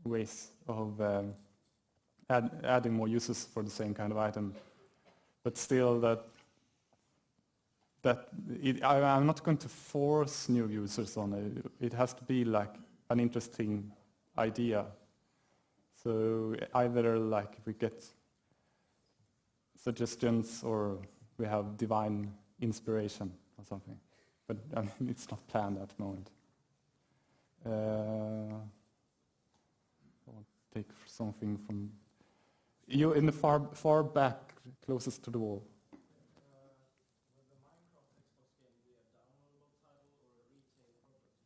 ways of adding more uses for the same kind of item, but still I'm not going to force new users on it. It has to be like an interesting idea. So either like we get suggestions or we have divine inspiration or something. But it's not planned at the moment. I'll take something from you in the far back, closest to the wall. Will the Minecraft Xbox game be a downloadable title or a retail product?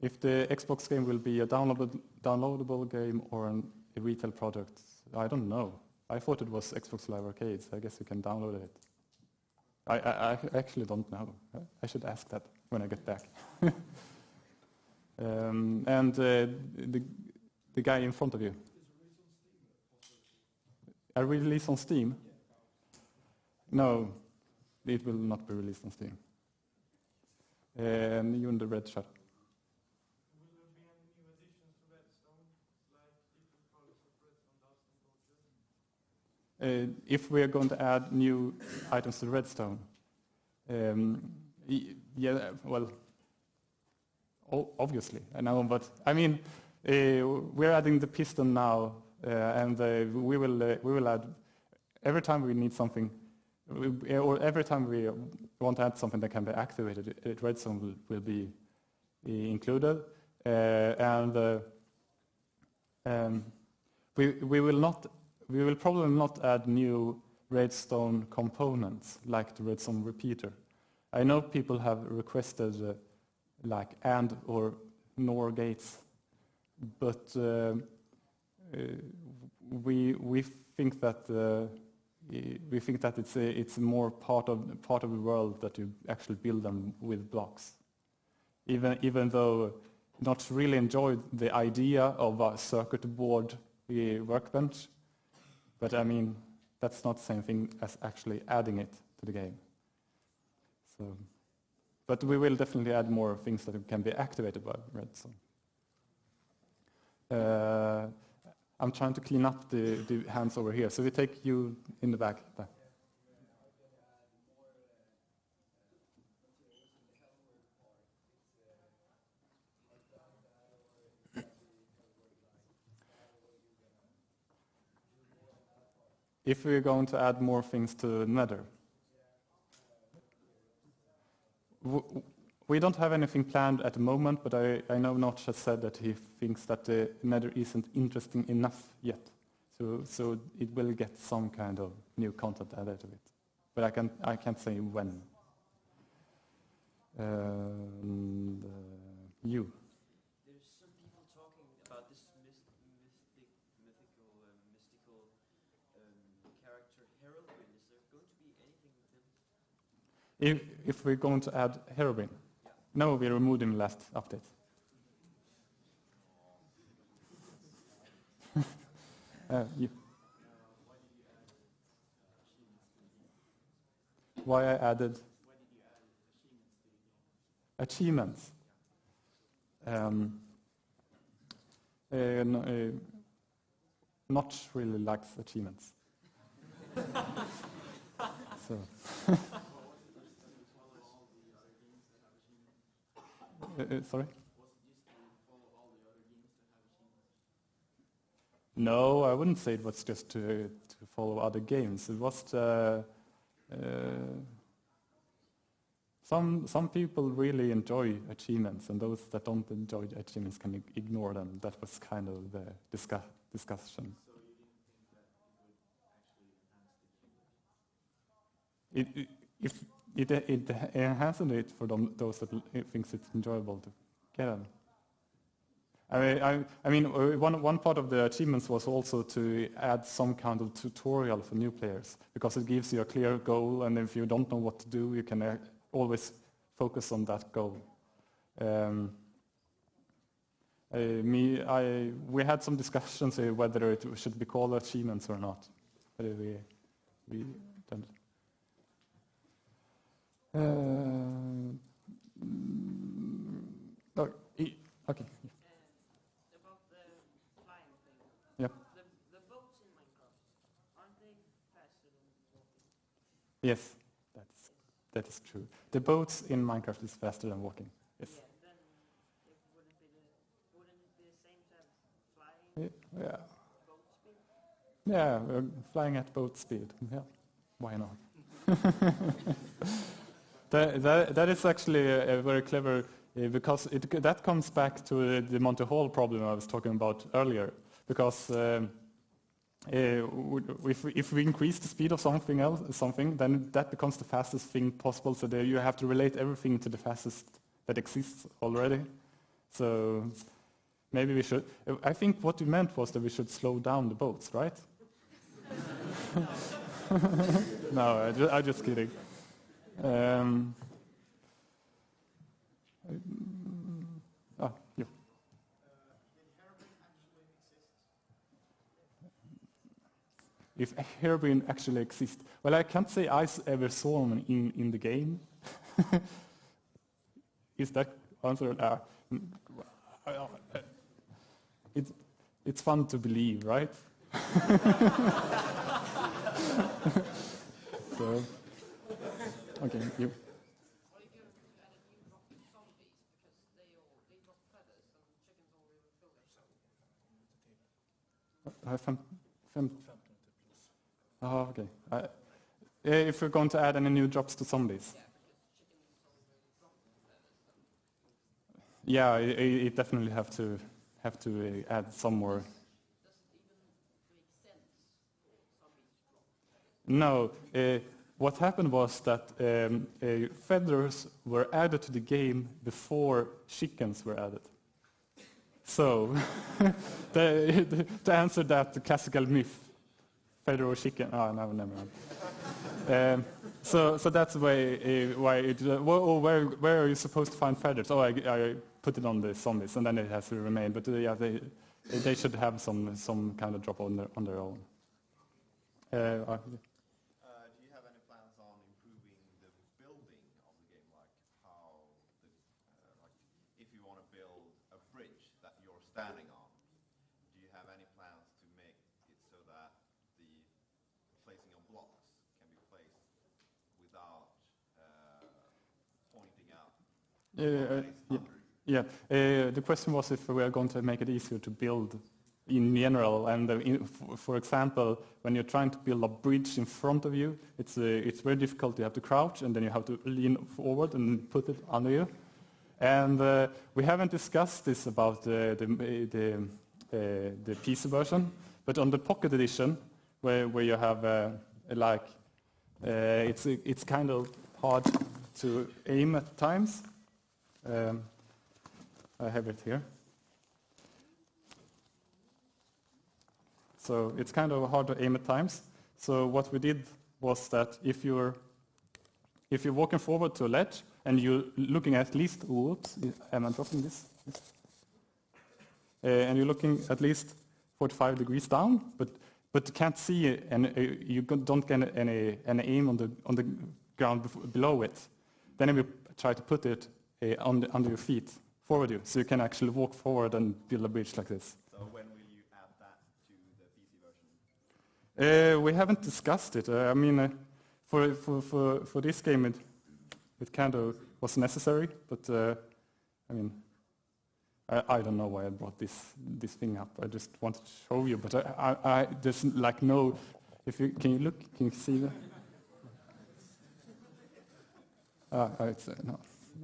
If the Xbox game will be a downloadable game or a retail product, I don't know. I thought it was Xbox Live Arcade, so I guess you can download it. I actually don't know. I should ask that when I get back. And the guy in front of you. A release on Steam? No, it will not be released on Steam. You in the red shirt. Will there be any new additions to Redstone, like different colors of Redstone dust and torches? If we are going to add new items to Redstone, yeah, well, obviously, I know, but I mean, we're adding the piston now, and we will add every time we need something, or every time we want to add something that can be activated, Redstone will be included, and we will probably not add new Redstone components like the Redstone repeater. I know people have requested like AND or NOR gates, but we think that it's more part of the world that you actually build them with blocks. Even though not really enjoyed the idea of a circuit board workbench, but I mean that's not the same thing as actually adding it to the game. So, but we will definitely add more things that can be activated by Redstone. I'm trying to clean up the hands over here, so we take you in the back there. If we're going to add more things to Nether, we don't have anything planned at the moment, but I know Notch has said that he thinks that the Nether isn't interesting enough yet. So it will get some kind of new content added to it. But I can't say when. You. There's some people talking about this mystical character Herobrine. Is there going to be anything with him? If we're going to add Herobrine? Yeah. No, we removed him last update. You. Why I added achievements? Notch really likes achievements. So. Sorry? No, I wouldn't say it was just to follow other games. It was some people really enjoy achievements, and those that don't enjoy achievements can ignore them. That was kind of the discussion. So you didn't think that it would actually enhance the It enhances it for those that thinks it's enjoyable to get them. I mean, one part of the achievements was also to add some kind of tutorial for new players, because it gives you a clear goal, and if you don't know what to do, you can always focus on that goal. We had some discussions whether it should be called achievements or not. We don't. About Yes, that is true. The boats in Minecraft is faster than walking. Yes. Yeah, then it wouldn't it be the same to have flying Yeah. boat speed? Yeah, we're flying at boat speed. Yeah, why not? That is actually a very clever, because that comes back to the Monty Hall problem I was talking about earlier. Because if we increase the speed of something, then that becomes the fastest thing possible. So there you have to relate everything to the fastest that exists already. So maybe we should. I think what you meant was that we should slow down the boats, right? No, I'm just kidding. You. If heroin actually exists. Well, I can't say I ever saw one in the game. Is that answer? It's fun to believe, right? So, okay, you. Are you going to add a new drop to zombies because they drop feathers and chickens all will fill themselves? Oh, okay. If we're going to add any new drops to zombies. Yeah, because chickens all will drop feathers. Yeah, it definitely have to add some more. Does it even make sense for zombies to drop feathers? No, what happened was that feathers were added to the game before chickens were added. So, to answer that classical myth, feather or chicken? Oh, no, never mind. So that's why it. Where are you supposed to find feathers? Oh, I put it on the zombies, and then it has to remain. But yeah, they should have some kind of drop on their own. Do you have any plans on improving the building of the game, like how, like if you want to build a bridge that you're standing on, do you have any plans to make it so that the placing of blocks can be placed without pointing out what is under you? Yeah. The question was if we are going to make it easier to build in general, and for example, when you're trying to build a bridge in front of you, it's very difficult. You have to crouch, and then you have to lean forward and put it under you. And we haven't discussed this about the PC version, but on the Pocket Edition, where you have it's kind of hard to aim at times. I have it here. So it's kind of hard to aim at times. So what we did was that if you're walking forward to a ledge and you're looking at least, oops, am I dropping this? Yes. And you're looking at least 45 degrees down, but you can't see and you don't get any aim on the ground below it. Then we try to put it under your feet, forward you, so you can actually walk forward and build a bridge like this. So when will you add that to the PC version? We haven't discussed it. I mean, for this game, it kind of was necessary, but I mean, I don't know why I brought this thing up. I just wanted to show you, but I there's like no. Can you look? Can you see that? It's no.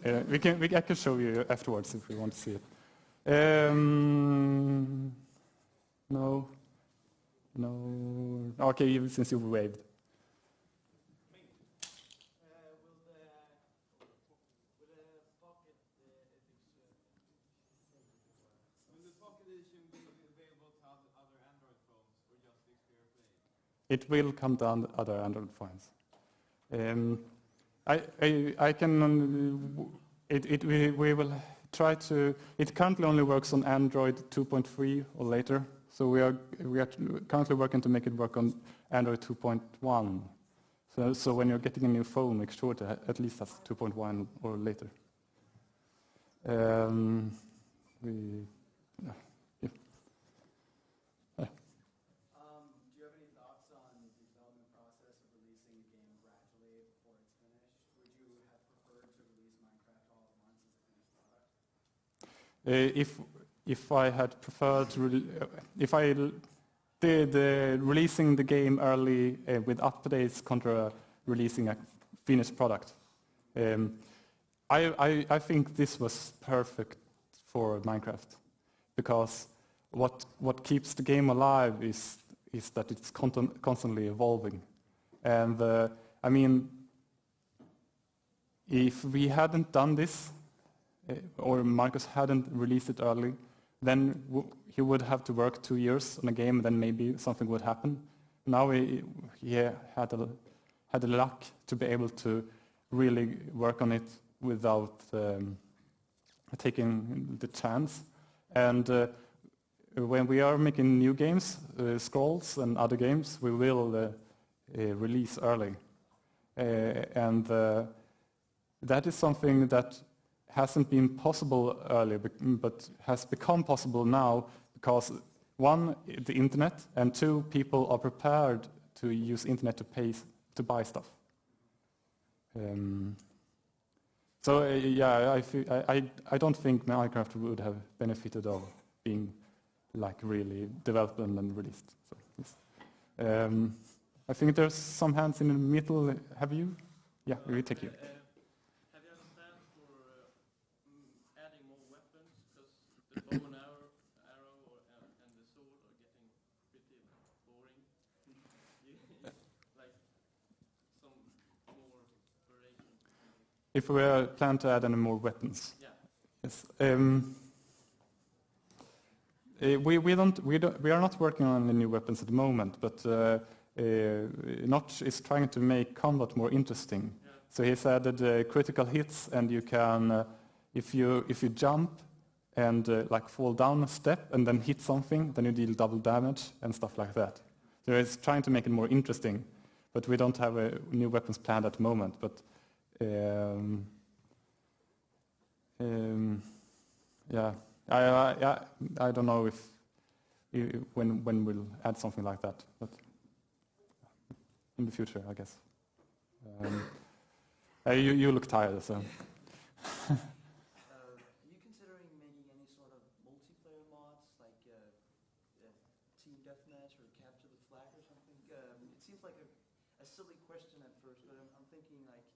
I can show you afterwards if we want to see it. No. Okay, since you waved. Will the Pocket Edition be available to other Android phones or just Xperia Play? It will come down to other Android phones. I can. We will try to. It currently only works on Android 2.3 or later. So we are currently working to make it work on Android 2.1. So when you're getting a new phone, make sure to at least have 2.1 or later. Do you have any thoughts on the development process of releasing the game gradually If I had preferred to, if I did releasing the game early with updates contra releasing a finished product, I think this was perfect for Minecraft, because what keeps the game alive is that it's constantly evolving. And I mean, if we hadn't done this, or Marcus hadn't released it early, then he would have to work 2 years on a game, then maybe something would happen. Now he had the luck to be able to really work on it without taking the chance. And when we are making new games, Scrolls and other games, we will release early. And that is something that hasn't been possible earlier, but has become possible now because, one, the internet, and two, people are prepared to use internet to buy stuff. So yeah, I don't think Minecraft would have benefited of being like really developed and released. So, yes. I think there's some hands in the middle. Have you? Yeah, we take you. Have you any plans for adding more weapons? Because the bow and arrow and the sword are getting pretty boring. Like some more variation. If we plan to add any more weapons? Yeah. Yes. We are not working on any new weapons at the moment, but Notch is trying to make combat more interesting. Yeah. So he's added critical hits, and you can, if you jump and like fall down a step and then hit something, then you deal double damage and stuff like that. So he's trying to make it more interesting, but we don't have new weapons planned at the moment. But yeah. I don't know when we'll add something like that, but in the future, I guess. You look tired, so. Are you considering making any sort of multiplayer mods, like Team Deathmatch or Capture the Flag or something? It seems like a silly question at first, but I'm thinking like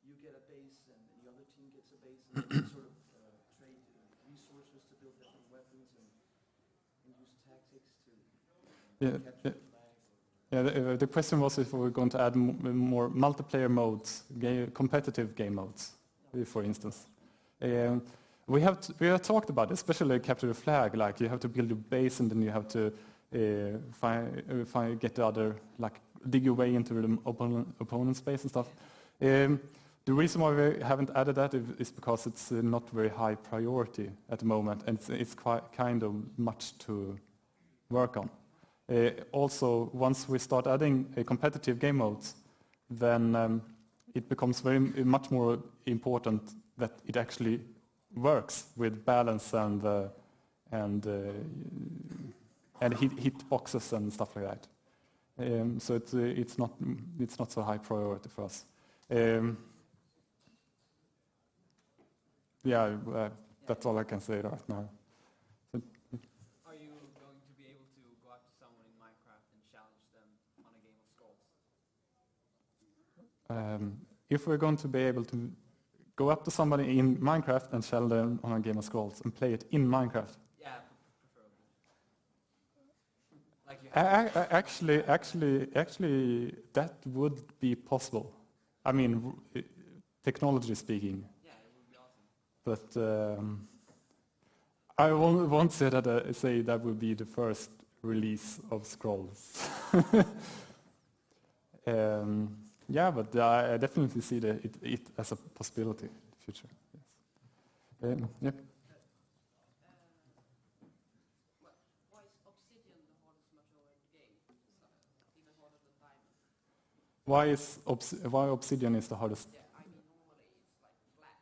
you get a base and the other team gets a base, and they sort of trade resources to build different weapons and use tactics to capture the flag. Yeah, the question was if we were going to add more multiplayer modes, competitive game modes, for instance. We have talked about it, especially Capture the Flag. Like you have to build your base, and then you have to get the other, like dig your way into the opponent's space and stuff. The reason why we haven't added that is because it's not very high priority at the moment, and it's quite kind of much to work on. Also, once we start adding competitive game modes, then it becomes much more important that it actually works with balance and hit boxes and stuff like that. So it's not so high priority for us. That's all I can say right now. Are you going to be able to go up to someone in Minecraft and challenge them on a game of Scrolls? If we're going to be able to go up to somebody in Minecraft and challenge them on a game of Scrolls and play it in Minecraft. Yeah, preferably. Like you Actually, that would be possible. I mean, technology speaking. Yeah, it would be awesome. But I won't say that would be the first release of Scrolls. Yeah, but I definitely see it as a possibility in the future. Yes. Yep. Why is Obsidian the hardest material in the game? Even harder than diamond? Why Obsidian is the hardest? Yeah, I mean normally it's like flat.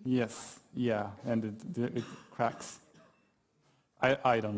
Yes, yeah, and it cracks. I don't